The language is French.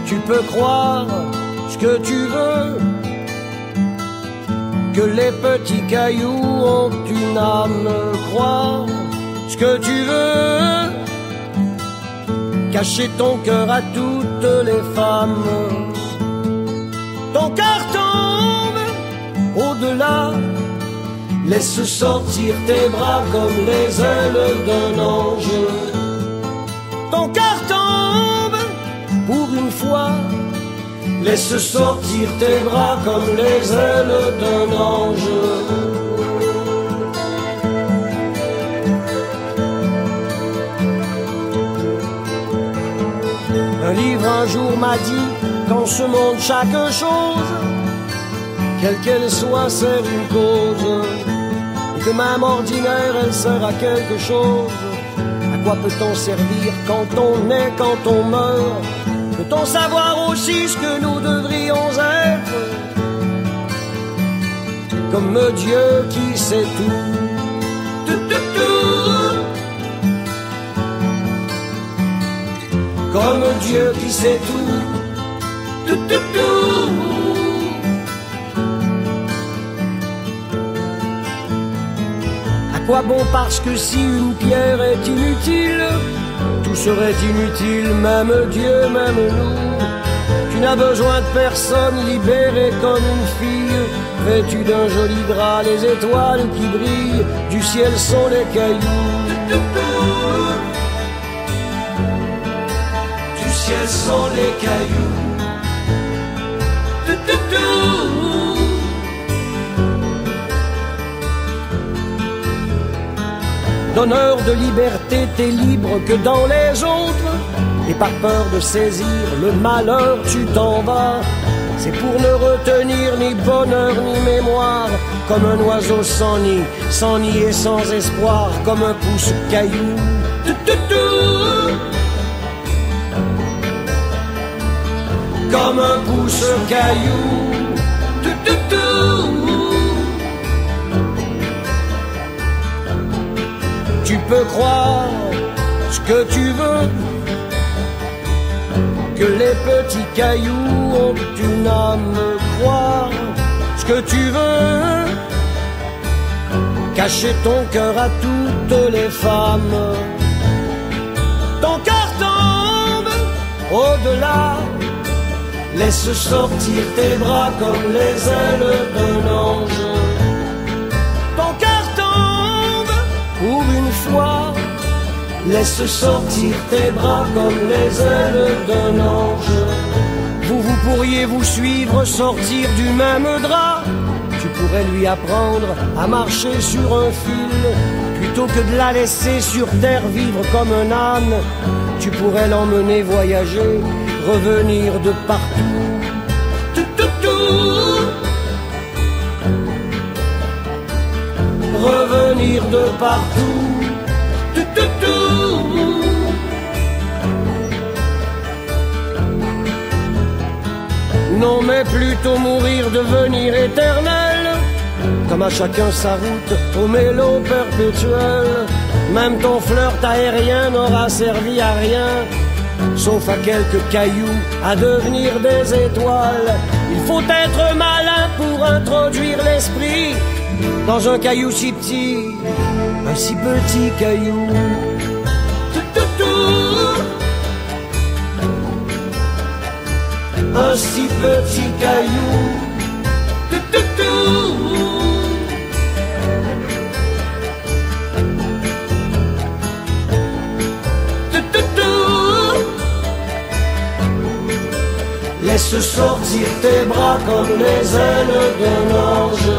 Tu peux croire ce que tu veux, que les petits cailloux ont une âme. Croire ce que tu veux, cacher ton cœur à toutes les femmes. Ton cœur tombe au-delà, laisse sortir tes bras comme les ailes d'un ange. Ton cœur tombe pour une fois, laisse sortir tes bras comme les ailes d'un ange. Un livre un jour m'a dit, dans ce monde chaque chose, quelle qu'elle soit, sert une cause, et que même ordinaire elle sert à quelque chose. À quoi peut-on servir quand on est, quand on meurt? Peut-on savoir aussi ce que nous devrions être? Comme Dieu qui sait tout. Comme Dieu qui sait tout. À quoi bon? Parce que si une pierre est inutile, tout serait inutile, même Dieu, même nous. Tu n'as besoin de personne, libérée comme une fille, vêtue d'un joli drap. Les étoiles qui brillent du ciel sont les cailloux. Du ciel sont les cailloux. Donneur de liberté, t'es libre que dans les autres, et par peur de saisir le malheur, tu t'en vas. C'est pour ne retenir ni bonheur ni mémoire, comme un oiseau sans nid et sans espoir, comme un pouce-caillou. Comme un pouce-caillou. Tu peux croire ce que tu veux, que les petits cailloux ont une âme. Croire ce que tu veux, cacher ton cœur à toutes les femmes. Ton cœur tombe au-delà, laisse sortir tes bras comme les ailes d'un ange. Ton cœur tombe pour une fois, laisse sortir tes bras comme les ailes d'un ange. Vous pourriez vous suivre, sortir du même drap. Tu pourrais lui apprendre à marcher sur un fil, plutôt que de la laisser sur terre vivre comme un âne. Tu pourrais l'emmener voyager, revenir de partout. Revenir de partout. Non, mais plutôt mourir, devenir éternel, comme à chacun sa route, au mélo perpétuel. Même ton flirt aérien n'aura servi à rien, sauf à quelques cailloux, à devenir des étoiles. Il faut être malin pour introduire l'esprit dans un caillou si petit, un si petit caillou. Un si petit caillou. Laisse sortir tes bras comme les ailes d'un ange.